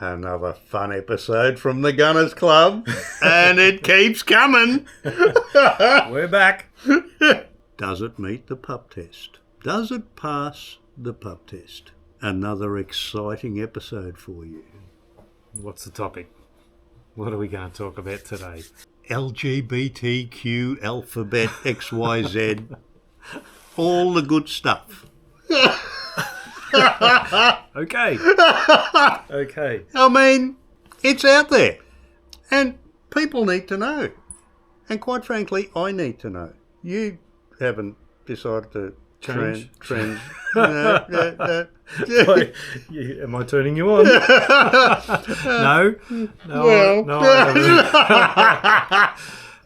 Another fun episode from the Gunners Club, and it keeps coming. We're back. Does it meet the pup test? Does it pass the pup test? Another exciting episode for you. What's the topic? What are we going to talk about today? LGBTQ alphabet XYZ. All the good stuff. Okay. I mean, it's out there. And people need to know. And quite frankly, I need to know. You haven't decided to Change? trend. Am I turning you on? No. Well. I haven't.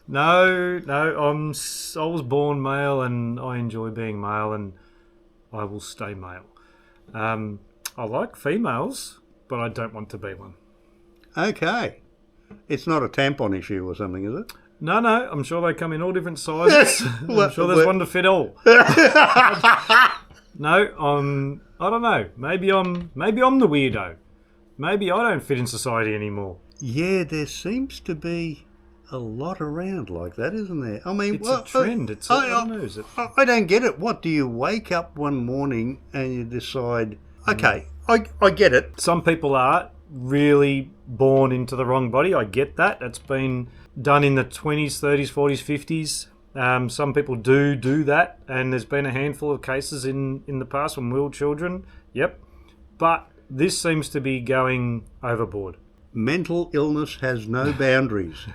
No. I was born male, and I enjoy being male, and I will stay male. I like females, but I don't want to be one. Okay. It's not a tampon issue or something, is it? No, I'm sure they come in all different sizes. I'm sure there's one to fit all. No, I don't know. Maybe I'm the weirdo. Maybe I don't fit in society anymore. Yeah, there seems to be a lot around like that, isn't there? I mean, It's a trend. I don't know. Is it? I don't get it. What, do you wake up one morning and you decide, okay, I get it. Some people are really born into the wrong body. I get that. It's been done in the 20s, 30s, 40s, 50s. Some people do that, and there's been a handful of cases in the past when we were children. Yep. But this seems to be going overboard. Mental illness has no boundaries.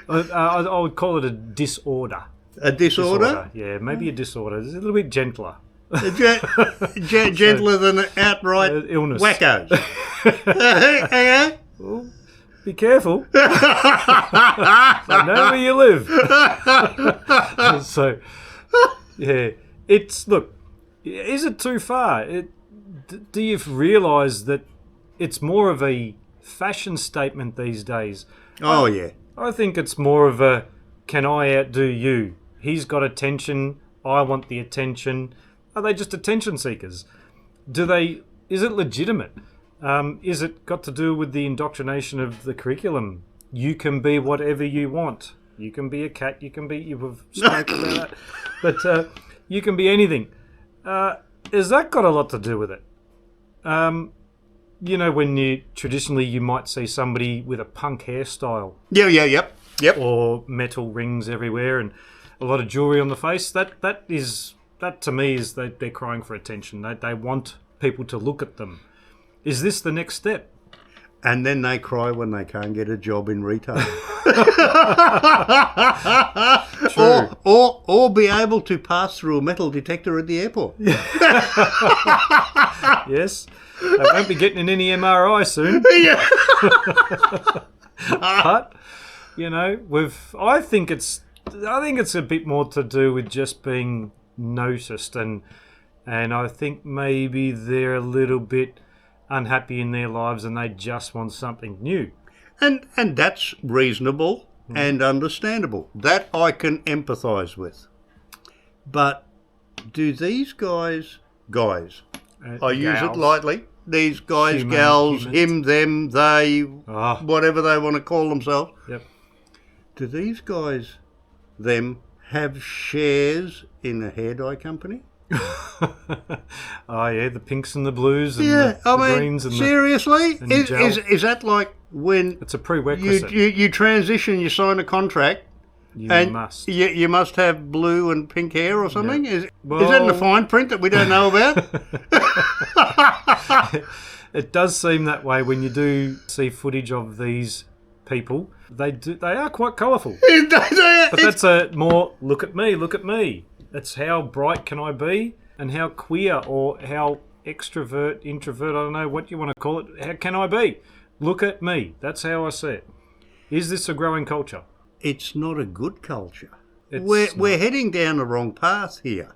I would call it a disorder. A disorder? Yeah, maybe a disorder. It's a little bit gentler. Gentler than outright illness. wackos. Well, be careful. I know where you live. So, yeah. Look, is it too far? Do you realise that it's more of a fashion statement these days? Oh, yeah. I think it's more of a, can I outdo you? He's got attention, I want the attention. Are they just attention seekers? Is it legitimate? Is it got to do with the indoctrination of the curriculum? You can be whatever you want. You can be a cat, you've spoken about that. But you can be anything. Has that got a lot to do with it? When traditionally you might see somebody with a punk hairstyle. Yep. Or metal rings everywhere and a lot of jewellery on the face. That to me is they're crying for attention. They want people to look at them. Is this the next step? And then they cry when they can't get a job in retail. True. Or be able to pass through a metal detector at the airport. Yes. They won't be getting in any MRI soon. But, I think it's a bit more to do with just being noticed, and I think maybe they're a little bit unhappy in their lives and they just want something new. And that's reasonable and understandable. That I can empathise with. But do these guys, I use it lightly, these guys, gals, him, them, they, whatever they want to call themselves. Yep. Do these guys, them, have shares in a hair dye company? Oh yeah, the pinks and the blues and the greens and seriously, the gel. Is that like when it's a prerequisite? You transition, you sign a contract, you must have blue and pink hair or something. Yeah. Is that in the fine print that we don't know about? It does seem that way when you do see footage of these people. They are quite colourful. But that's a more look at me. It's how bright can I be and how queer or how extrovert, introvert, I don't know what you want to call it, how can I be? Look at me. That's how I see it. Is this a growing culture? It's not a good culture. We're heading down the wrong path here.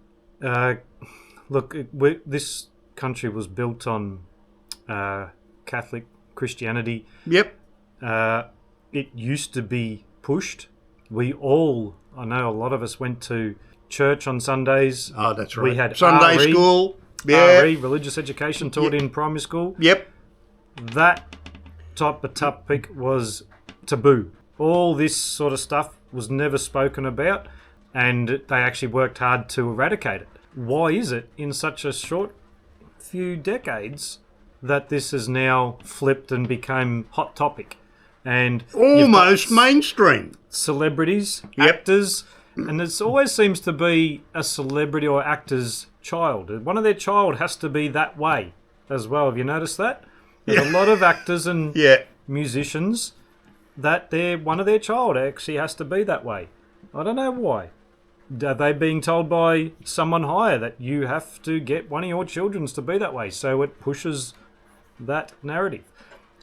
Look, this country was built on Catholic Christianity. Yep. It used to be pushed. I know a lot of us went to church on Sundays. Oh, that's right. We had Sunday school. Yeah. RE, religious education taught in primary school. Yep. That type of topic was taboo. All this sort of stuff was never spoken about, and they actually worked hard to eradicate it. Why is it in such a short few decades that this has now flipped and become hot topic? And almost mainstream. Celebrities, Yep. actors, and it always seems to be a celebrity or actor's child. One of their child has to be that way as well. Have you noticed that? There's a lot of actors and Yeah. musicians that one of their child actually has to be that way. I don't know why. Are they being told by someone higher that you have to get one of your children's to be that way, so it pushes that narrative?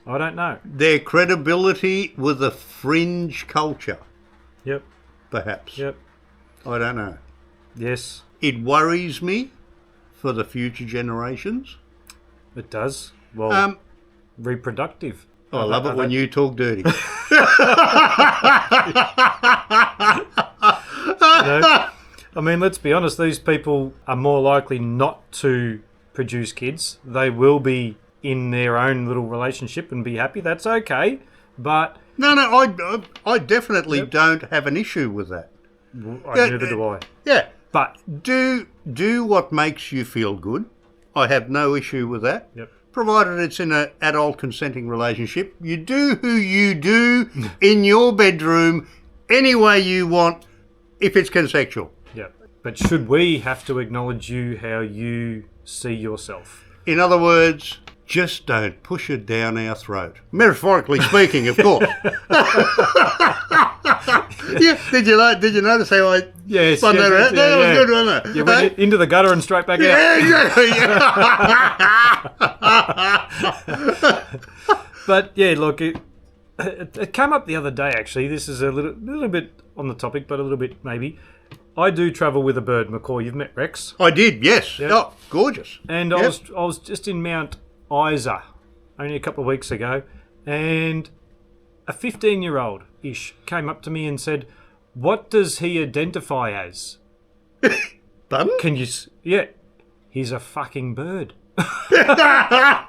I don't know. Their credibility with a fringe culture, Yep. perhaps. Yep. I don't know. Yes, It worries me for the future generations. it does. Well, reproductive. I love it when you talk dirty. I mean, let's be honest, these people are more likely not to produce kids. They will be in their own little relationship and be happy. That's okay. But No, I definitely don't have an issue with that. neither do I. Yeah. But Do what makes you feel good. I have no issue with that. Yep. Provided it's in an adult consenting relationship. You do who you do in your bedroom any way you want if it's consensual. yeah. But should we have to acknowledge you how you see yourself? In other words, just don't push it down our throat. Metaphorically speaking, of course. Yeah, did you notice how I spun that around? That was good, wasn't it? You went into the gutter and straight back out. Yeah. But yeah, look, it came up the other day actually. This is a little bit on the topic, but a little bit maybe. I do travel with a bird, McCaw. You've met Rex. I did, yes. Yep. Oh, gorgeous. And Yep. I was just in Mount Isa only a couple of weeks ago, and a 15-year-old-ish came up to me and said, "What does he identify as?" Pardon? Can you? Yeah, he's a fucking bird.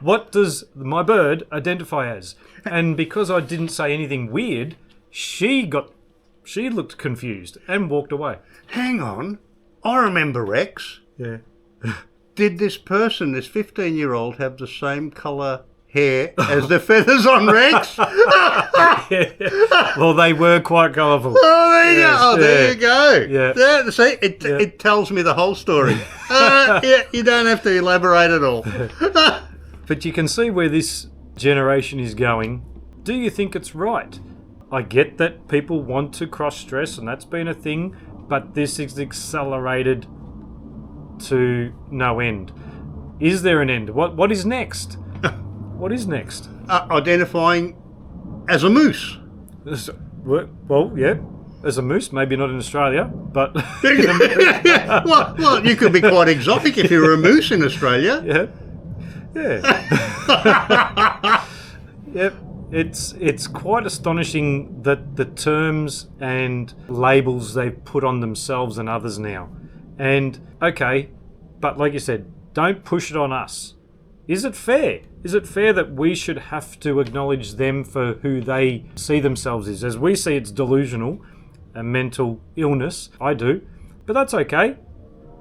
What does my bird identify as? And because I didn't say anything weird, she looked confused and walked away. Hang on. I remember Rex. Yeah. Did this 15-year-old, have the same colour hair as the feathers on Rex? Well, they were quite colourful. Oh, there you go. Oh, there you go. Yeah. There, see, it tells me the whole story. Yeah, you don't have to elaborate at all. But you can see where this generation is going. Do you think it's right? I get that people want to cross-dress, and that's been a thing, but this is accelerated to no end. Is there an end? What is next? What is next? Identifying as a moose. Well, yeah, as a moose, maybe not in Australia, but well, you could be quite exotic if you were a moose in Australia. yeah. Yep. It's quite astonishing that the terms and labels they've put on themselves and others now. And okay, but like you said, don't push it on us. Is it fair? Is it fair that we should have to acknowledge them for who they see themselves as? As we see, it's delusional, a mental illness. I do. But that's okay.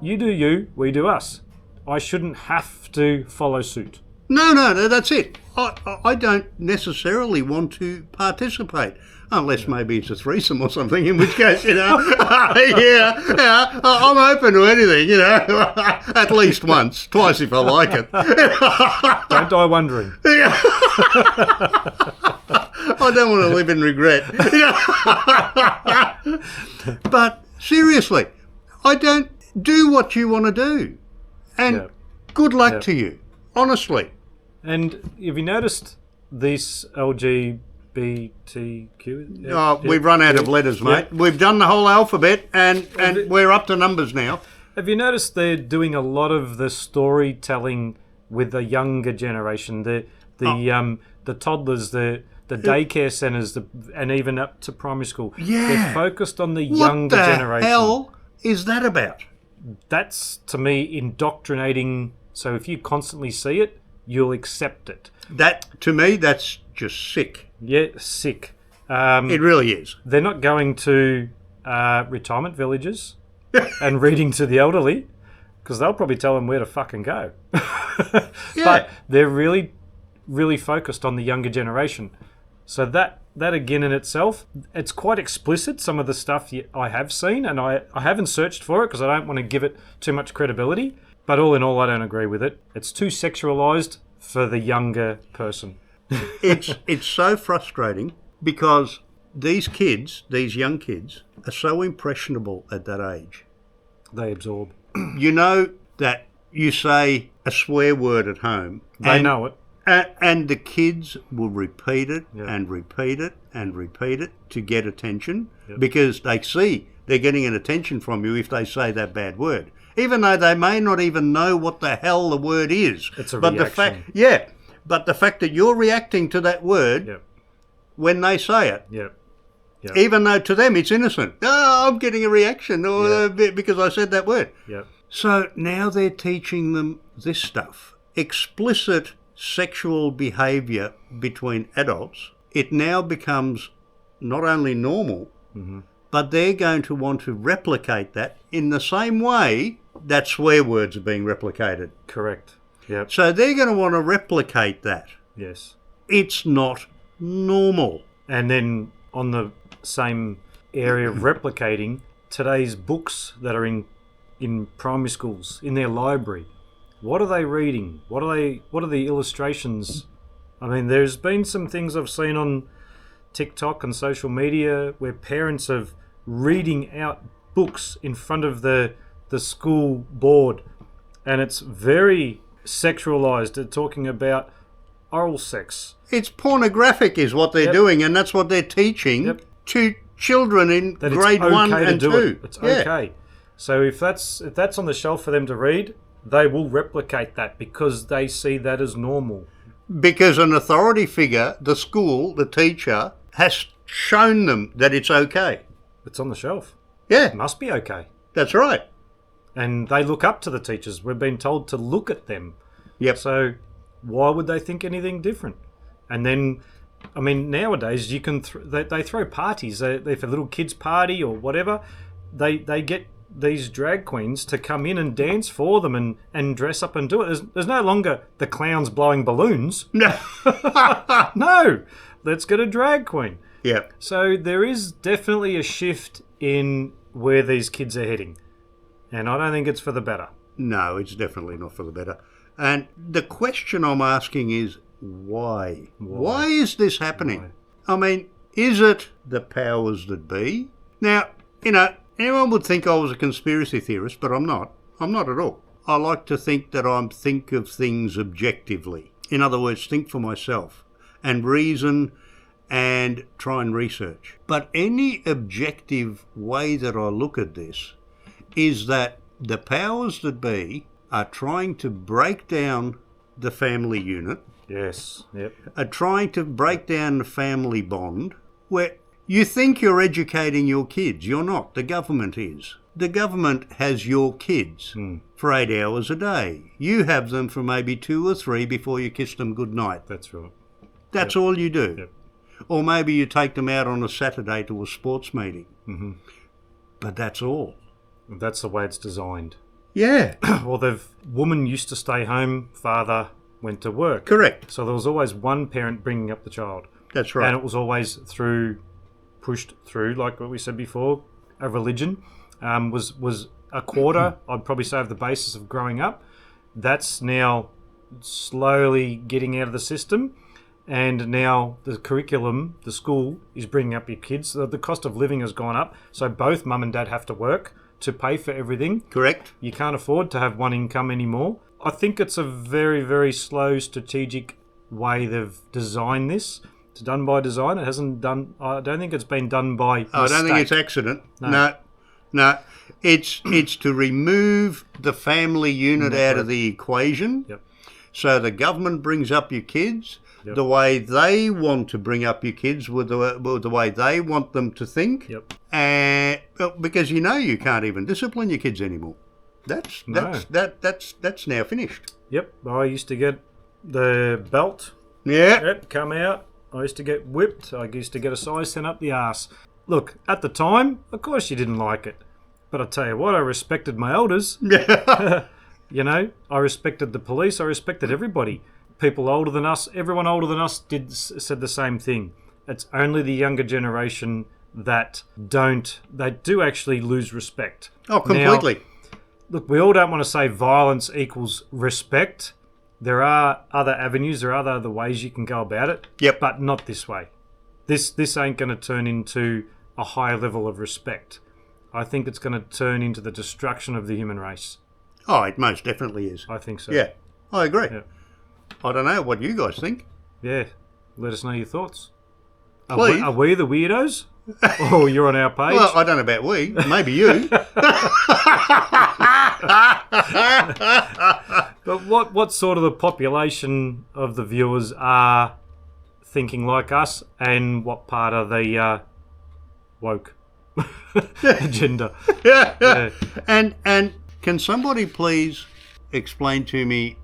You do you, we do us. I shouldn't have to follow suit. No, that's it. I don't necessarily want to participate. Unless maybe it's a threesome or something, in which case, yeah, I'm open to anything, at least once, twice if I like it. Don't die wondering. I don't want to live in regret. But seriously, I don't do what you want to do. And good luck to you, honestly. And have you noticed this LGBTQ? We've run out of letters, mate. Yeah. We've done the whole alphabet, and we're up to numbers now. Have you noticed they're doing a lot of the storytelling with the younger generation, the toddlers, the daycare centres, and even up to primary school? Yeah. They're focused on the younger generation. What the hell is that about? That's, to me, indoctrinating. So if you constantly see it, you'll accept it. That, to me, that's just sick. Yeah, sick. It really is. They're not going to retirement villages and reading to the elderly, because they'll probably tell them where to fucking go. Yeah. But they're really, really focused on the younger generation. So that again in itself, it's quite explicit, some of the stuff I have seen, and I haven't searched for it because I don't want to give it too much credibility. But all in all, I don't agree with it. It's too sexualized for the younger person. It's so frustrating because these young kids, are so impressionable at that age. They absorb. You know that you say a swear word at home. They know it. And the kids will repeat it Yep. and repeat it and repeat it to get attention Yep. because they see they're getting an attention from you if they say that bad word. Even though they may not even know what the hell the word is. It's a but reaction. But the fact that you're reacting to that word Yep. when they say it, Yep. Yep. even though to them it's innocent. Oh, I'm getting a reaction because I said that word. Yep. So now they're teaching them this stuff. Explicit sexual behaviour between adults. It now becomes not only normal, but they're going to want to replicate that in the same way that swear words are being replicated. Correct. Yep. So they're going to want to replicate that. Yes. It's not normal. And then on the same area of replicating, today's books that are in primary schools, in their library, what are they reading? What are the illustrations? I mean, there's been some things I've seen on TikTok and social media where parents are reading out books in front of the school board, and it's very sexualized. They're talking about oral sex. It's pornographic is what they're Yep. doing, and that's what they're teaching Yep. to children in That grade it's 1 okay and to 2. do it. It's okay. So if that's on the shelf for them to read, they will replicate that because they see that as normal. Because an authority figure, the school, the teacher, has shown them that it's okay. It's on the shelf. Yeah, It must be okay. that's right. And they look up to the teachers. We've been told to look at them. Yep. So why would they think anything different? And then, I mean, nowadays you can they throw parties. If a little kids party or whatever, they get these drag queens to come in and dance for them and dress up and do it. There's no longer the clowns blowing balloons. No. No, let's get a drag queen. Yep. So there is definitely a shift in where these kids are heading. And I don't think it's for the better. No, it's definitely not for the better. And the question I'm asking is why? Why is this happening? Why? I mean, is it the powers that be? Now, anyone would think I was a conspiracy theorist, but I'm not. I'm not at all. I like to think that I think of things objectively. In other words, think for myself and reason and try and research. But any objective way that I look at this is that the powers that be are trying to break down the family unit, Yes. Yep. are trying to break down the family bond, where you think you're educating your kids. You're not. The government is. The government has your kids for 8 hours a day. You have them for maybe 2 or 3 before you kiss them goodnight. That's right. That's all you do. Yep. Or maybe you take them out on a Saturday to a sports meeting. Mm-hmm. But that's all. That's the way it's designed. Yeah. Well, woman used to stay home, father went to work. Correct. So there was always one parent bringing up the child. That's right. And it was always pushed through, like what we said before, a religion. Was a quarter, I'd probably say, of the basis of growing up. That's now slowly getting out of the system. And now the curriculum, the school, is bringing up your kids. The cost of living has gone up. So both mum and dad have to work to pay for everything. Correct. You can't afford to have one income anymore. I think it's a very, very slow, strategic way they've designed this. It's done by design. It hasn't done... I don't think it's been done by mistake. I don't think it's accident. No. It's to remove the family unit out of the equation. Yep. So the government brings up your kids Yep. the way they want to bring up your kids, with the way they want them to think. Yep. And because you can't even discipline your kids anymore. That's now finished. Yep. I used to get the belt. Yeah. Yep. Come out. I used to get whipped. I used to get a size 10 up the arse. Look, at the time, of course you didn't like it. But I tell you what, I respected my elders. You know, I respected the police. I respected everybody. People older than us, everyone older than us said the same thing. It's only the younger generation that do actually lose respect. Oh, completely. Now, look, we all don't want to say violence equals respect. There are other avenues, there are other ways you can go about it. Yep. But not this way. This ain't going to turn into a higher level of respect. I think it's going to turn into the destruction of the human race. Oh, it most definitely is. I think so. Yeah, I agree. Yeah. I don't know what you guys think. Yeah. Let us know your thoughts. Please. Are we the weirdos? Oh, you're on our page? Well, I don't know about we. Maybe you. But what sort of the population of the viewers are thinking like us, and what part are the woke agenda? Yeah. And can somebody please explain to me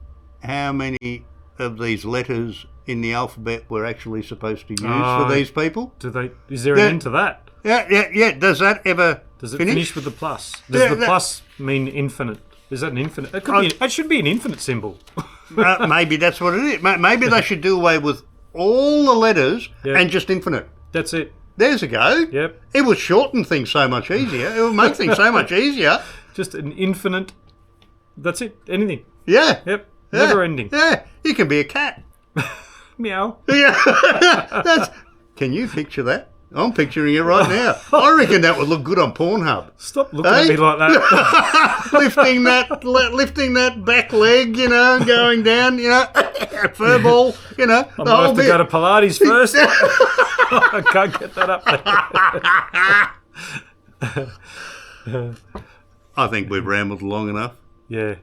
how many of these letters in the alphabet we're actually supposed to use for these people? Is there an end to that? Yeah. Does that ever Does it finish? finish with the plus? Does the plus mean infinite? Is that an infinite? It should be an infinite symbol. Maybe that's what it is. Maybe they should do away with all the letters and just infinite. That's it. There's a go. Yep. It would shorten things so much easier. It would make things so much easier. Just an infinite. That's it. Anything. Yeah. Yep. Never ending. Yeah. You can be a cat. Meow. Yeah. Can you picture that? I'm picturing it right now. I reckon that would look good on Pornhub. Stop looking at me like that. lifting that back leg, going down, fur ball, I might have to go to Pilates first. I can't get that up. I think we've rambled long enough. Yeah.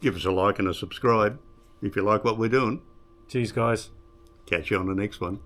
Give us a like and a subscribe if you like what we're doing. Cheers, guys. Catch you on the next one.